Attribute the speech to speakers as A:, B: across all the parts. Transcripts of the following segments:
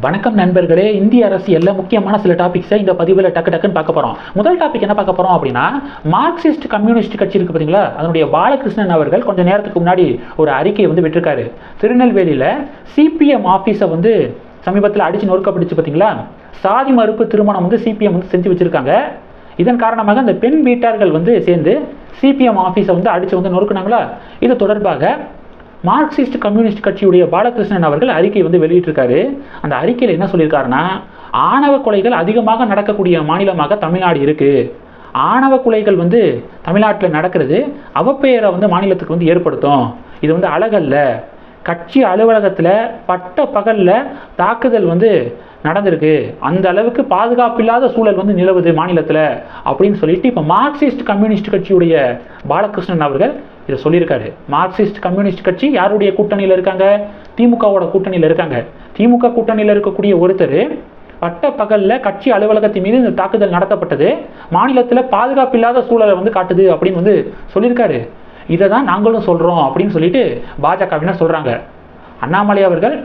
A: வணக்கம் நண்பர்களே. இந்திய அரசியல்ல முக்கியமான சில டாபிக்ஸை இந்த பதிவில் டக்குன்னு பார்க்க போகிறோம். முதல் டாபிக் என்ன பார்க்க போகிறோம் அப்படின்னா, மார்க்சிஸ்ட் கம்யூனிஸ்ட் கட்சி இருக்குது பார்த்தீங்களா, அதனுடைய பாலகிருஷ்ணன் அவர்கள் கொஞ்சம் நேரத்துக்கு முன்னாடி ஒரு அறிக்கையை விட்டிருக்காரு. திருநெல்வேலியில் சிபிஎம் ஆஃபீஸை சமீபத்தில் அடித்து நொறுக்கப்படுச்சு பார்த்தீங்களா. சாதி மறுப்பு திருமணம் சிபிஎம் செஞ்சு வச்சுருக்காங்க. இதன் காரணமாக அந்த பெண் வீட்டார்கள் சேர்ந்து சிபிஎம் ஆஃபீஸை அடித்து நொறுக்குனாங்களா. இது தொடர்பாக மார்க்சிஸ்ட் கம்யூனிஸ்ட் கட்சியுடைய பாலகிருஷ்ணன் அவர்கள் அறிக்கை வெளியிட்டிருக்காரு. அந்த அறிக்கையில் என்ன சொல்லியிருக்காருன்னா, ஆணவ கொலைகள் அதிகமாக நடக்கக்கூடிய மாநிலமாக தமிழ்நாடு இருக்குது. ஆணவ கொலைகள் தமிழ்நாட்டில் நடக்கிறது அவப்பெயரை மாநிலத்துக்கு ஏற்படுத்தும். இது அழகல்ல. கட்சி அலுவலகத்தில் பட்ட பகலில் தாக்குதல் நடந்திருக்கு. அந்த அளவுக்கு பாதுகாப்பில்லாத சூழல் நிலவுது மாநிலத்தில் அப்படின்னு சொல்லிட்டு இப்போ மார்க்சிஸ்ட் கம்யூனிஸ்ட் கட்சியுடைய பாலகிருஷ்ணன் அவர்கள் இதை சொல்லியிருக்காரு. மார்க்சிஸ்ட் கம்யூனிஸ்ட் கட்சி யாருடைய கூட்டணியில் இருக்காங்க? திமுகவோட கூட்டணியில் இருக்காங்க. திமுக கூட்டணியில் இருக்கக்கூடிய ஒருத்தர் பட்ட பகலில் கட்சி அலுவலகத்தின் மீது இந்த தாக்குதல் நடத்தப்பட்டது மாநிலத்தில் பாதுகாப்பில்லாத சூழலை காட்டுது அப்படின்னு சொல்லியிருக்காரு. இதை தான் நாங்களும் சொல்கிறோம் அப்படின்னு சொல்லிட்டு பாஜகவினர் சொல்கிறாங்க. அண்ணாமலை அவர்கள்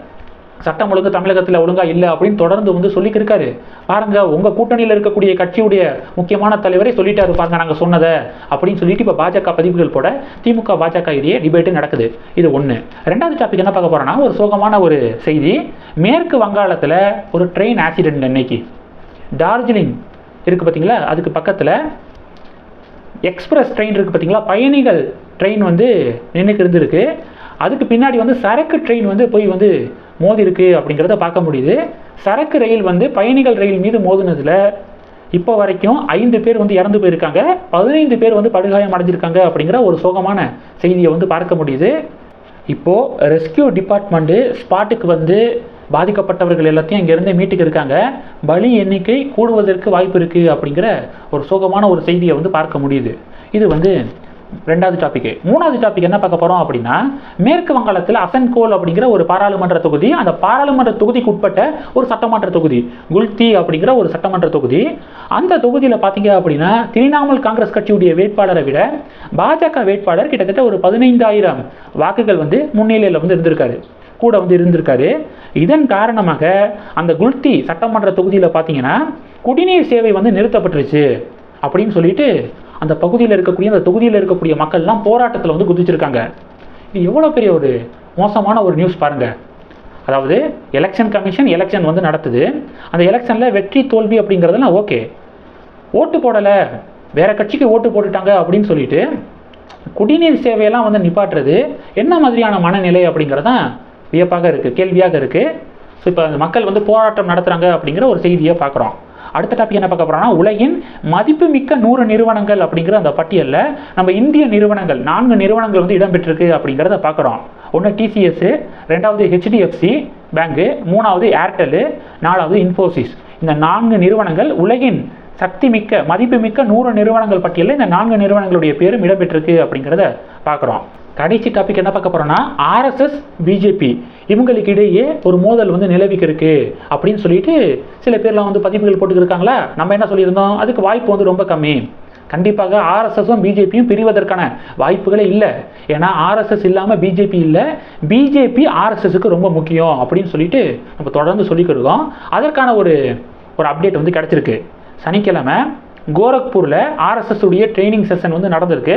A: சட்டம் ஒழுங்கு தமிழகத்தில் ஒழுங்காக இல்லை அப்படின்னு தொடர்ந்து சொல்லிக்கிருக்காரு. பாருங்கள், உங்கள் கூட்டணியில் இருக்கக்கூடிய கட்சியுடைய முக்கியமான தலைவரை சொல்லிட்டாரு பாருங்க நாங்கள் சொன்னதை அப்படின்னு சொல்லிட்டு இப்போ பாஜக பதிவுகள் போட திமுக பாஜக இடையே டிபேட்டு நடக்குது. இது ஒன்று. ரெண்டாவது டாபிக் என்ன பார்க்க போகிறோன்னா, ஒரு சோகமான ஒரு செய்தி. மேற்கு வங்காளத்தில் ஒரு ட்ரெயின் ஆக்சிடென்ட். இன்னைக்கு டார்ஜிலிங் இருக்குது பார்த்தீங்களா, அதுக்கு பக்கத்தில் எக்ஸ்பிரஸ் ட்ரெயின் இருக்குது பார்த்தீங்களா, பயணிகள் ட்ரெயின் நின்றுக்கு இருந்திருக்கு. அதுக்கு பின்னாடி சரக்கு ட்ரெயின் போய் மோதி இருக்கு அப்படிங்கிறத பார்க்க முடியுது. சரக்கு ரயில் பயணிகள் ரயில் மீது மோதினதில் இப்போ வரைக்கும் 5 பேர் இறந்து போயிருக்காங்க, 15 பேர் படுகாயம் அடைஞ்சிருக்காங்க அப்படிங்கிற ஒரு சோகமான செய்தியை பார்க்க முடியுது. இப்போது ரெஸ்கியூ டிபார்ட்மெண்ட்டு ஸ்பாட்டுக்கு பாதிக்கப்பட்டவர்கள் எல்லாத்தையும் இங்கேருந்து மீட்டுக்கு இருக்காங்க. பலி எண்ணிக்கை கூடுவதற்கு வாய்ப்பு இருக்குது அப்படிங்கிற ஒரு சோகமான ஒரு செய்தியை பார்க்க முடியுது. இது ரெண்டாவது டாபிக். மூணாவது டாபிக் என்ன பார்க்க போகிறோம் அப்படின்னா, மேற்கு வங்காளத்தில் அசன்கோல் அப்படிங்கிற ஒரு பாராளுமன்ற தொகுதி, அந்த பாராளுமன்ற தொகுதிக்கு உட்பட்ட ஒரு சட்டமன்ற தொகுதி குல்தி அப்படிங்கிற ஒரு சட்டமன்ற தொகுதி. அந்த தொகுதியில் பார்த்தீங்க அப்படின்னா, திரிணாமுல் காங்கிரஸ் கட்சியுடைய வேட்பாளரை விட பாஜக வேட்பாளர் கிட்டத்தட்ட ஒரு 15,000 வாக்குகள் முன்னிலையில் இருந்திருக்காரு, கூட இருந்திருக்காரு. இதன் காரணமாக அந்த குல்தி சட்டமன்ற தொகுதியில் பார்த்தீங்கன்னா குடிநீர் சேவை நிறுத்தப்பட்டுருச்சு அப்படின்னு சொல்லிட்டு அந்த பகுதியில் இருக்கக்கூடிய அந்த தொகுதியில் இருக்கக்கூடிய மக்கள்லாம் போராட்டத்தில் குதிச்சிருக்காங்க. இது எவ்வளோ பெரிய ஒரு மோசமான ஒரு நியூஸ் பாருங்கள். அதாவது எலெக்ஷன் கமிஷன் எலெக்ஷன் நடத்துது. அந்த எலெக்ஷனில் வெற்றி தோல்வி அப்படிங்கிறதெல்லாம் ஓகே, ஓட்டு போடலை வேற கட்சிக்கு ஓட்டு போட்டுட்டாங்க அப்படின்னு சொல்லிட்டு குடிநீர் சேவையெல்லாம் நிப்பாட்டுறது என்ன மாதிரியான மனநிலை அப்படிங்கிறதான் வியப்பாக இருக்குது, கேள்வியாக இருக்குது. ஸோ இப்போ அந்த மக்கள் போராட்டம் நடத்துகிறாங்க அப்படிங்கிற ஒரு செய்தியை பார்க்குறோம். அடுத்த டாபிக் என்ன பார்க்க போகிறோம்னா, உலகின் மதிப்புமிக்க 100 நிறுவனங்கள் அப்படிங்கிற அந்த பட்டியலில் நம்ம இந்திய நிறுவனங்கள் 4 நிறுவனங்கள் இடம்பெற்றிருக்கு அப்படிங்கிறத பார்க்குறோம். ஒன்று டிசிஎஸ், ரெண்டாவது ஹெச்டிஎஃப்சி பேங்கு, மூணாவது ஏர்டெல், நாலாவது இன்ஃபோசிஸ். இந்த 4 நிறுவனங்கள் உலகின் சக்திமிக்க மதிப்புமிக்க 100 நிறுவனங்கள் பட்டியலில் இந்த 4 நிறுவனங்களுடைய பேரும் இடம்பெற்றிருக்கு அப்படிங்கிறத பார்க்குறோம். கடைசி டாபிக் என்ன பார்க்க போகிறோன்னா, ஆர்எஸ்எஸ் பிஜேபி இவங்களுக்கு இடையே ஒரு மோதல் நிலவிக்கு இருக்கு அப்படின்னு சொல்லிட்டு சில பேர்லாம் பதிவுகள் போட்டுக்கிருக்காங்களா. நம்ம என்ன சொல்லியிருந்தோம், அதுக்கு வாய்ப்பு ரொம்ப கம்மி. கண்டிப்பாக ஆர்எஸ்எஸும் பிஜேபியும் பிரிவதற்கான வாய்ப்புகளே இல்லை. ஏன்னா ஆர்எஸ்எஸ் இல்லாமல் பிஜேபி இல்லை, பிஜேபி ஆர்எஸ்எஸ்க்கு ரொம்ப முக்கியம் அப்படின்னு சொல்லிட்டு நம்ம தொடர்ந்து சொல்லிக்கிருக்கோம். அதற்கான ஒரு அப்டேட் கிடச்சிருக்கு. சனிக்கிழமை கோரக்பூரில் ஆர்எஸ்எஸ் உடைய ட்ரைனிங் செஷன் நடந்திருக்கு.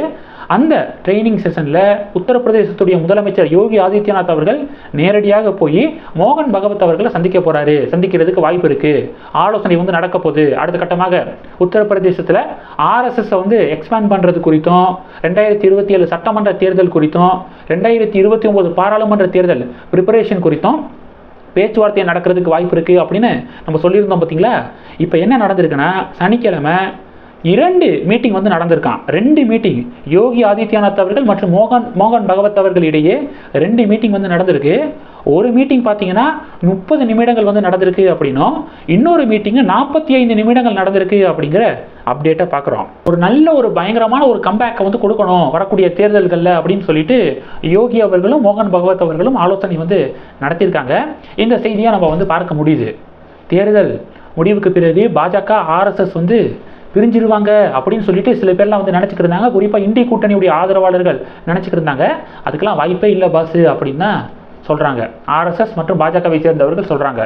A: அந்த ட்ரைனிங் செஷனில் உத்தரப்பிரதேசத்துடைய முதலமைச்சர் யோகி ஆதித்யநாத் அவர்கள் நேரடியாக போய் மோகன் பகவத் அவர்களை சந்திக்கிறதுக்கு வாய்ப்பு இருக்குது. ஆலோசனை நடக்க போகுது. அடுத்த கட்டமாக உத்தரப்பிரதேசத்தில் ஆர்எஸ்எஸ் எக்ஸ்பேண்ட் பண்ணுறது குறித்தும், 2027 சட்டமன்ற தேர்தல் குறித்தும், 2029 பாராளுமன்ற தேர்தல் ப்ரிப்பரேஷன் குறித்தும் பேச்சுவார்த்தை நடக்கிறதுக்கு வாய்ப்பு இருக்குது அப்படின்னு நம்ம சொல்லியிருந்தோம் பார்த்தீங்களா. இப்போ என்ன நடந்திருக்குன்னா, சனிக்கிழமை 2 மீட்டிங் நடந்திருக்கான். 2 மீட்டிங் யோகி ஆதித்யநாத் அவர்கள் மற்றும் மோகன் பகவத் அவர்கள் இடையே 2 மீட்டிங் நடந்திருக்கு. ஒரு மீட்டிங் பார்த்தீங்கன்னா 30 நிமிடங்கள் நடந்திருக்கு அப்படின்னும், இன்னொரு மீட்டிங் 45 நிமிடங்கள் நடந்திருக்கு அப்படிங்கிற அப்டேட்டை பார்க்குறோம். ஒரு நல்ல ஒரு பயங்கரமான ஒரு கம்பேக்கை கொடுக்கணும் வரக்கூடிய தேர்தல்களில் அப்படின்னு சொல்லிட்டு யோகி அவர்களும் மோகன் பகவத் அவர்களும் ஆலோசனை நடத்தியிருக்காங்க. இந்த செய்தியை நம்ம பார்க்க முடியுது. தேர்தல் முடிவுக்கு பிறகு பாஜக ஆர்எஸ்எஸ் பிரிஞ்சிருவாங்க அப்படின்னு சொல்லிட்டு சில பேர்லாம் நினச்சிக்கிட்டு இருந்தாங்க. குறிப்பாக இந்திய கூட்டணியுடைய ஆதரவாளர்கள் நினச்சிக்கிட்டு இருந்தாங்க. அதுக்கெல்லாம் வாய்ப்பே இல்லை பாஸ் அப்படின்னு தான் சொல்கிறாங்க. ஆர்எஸ்எஸ் மற்றும் பாஜகவை சேர்ந்தவர்கள் சொல்கிறாங்க.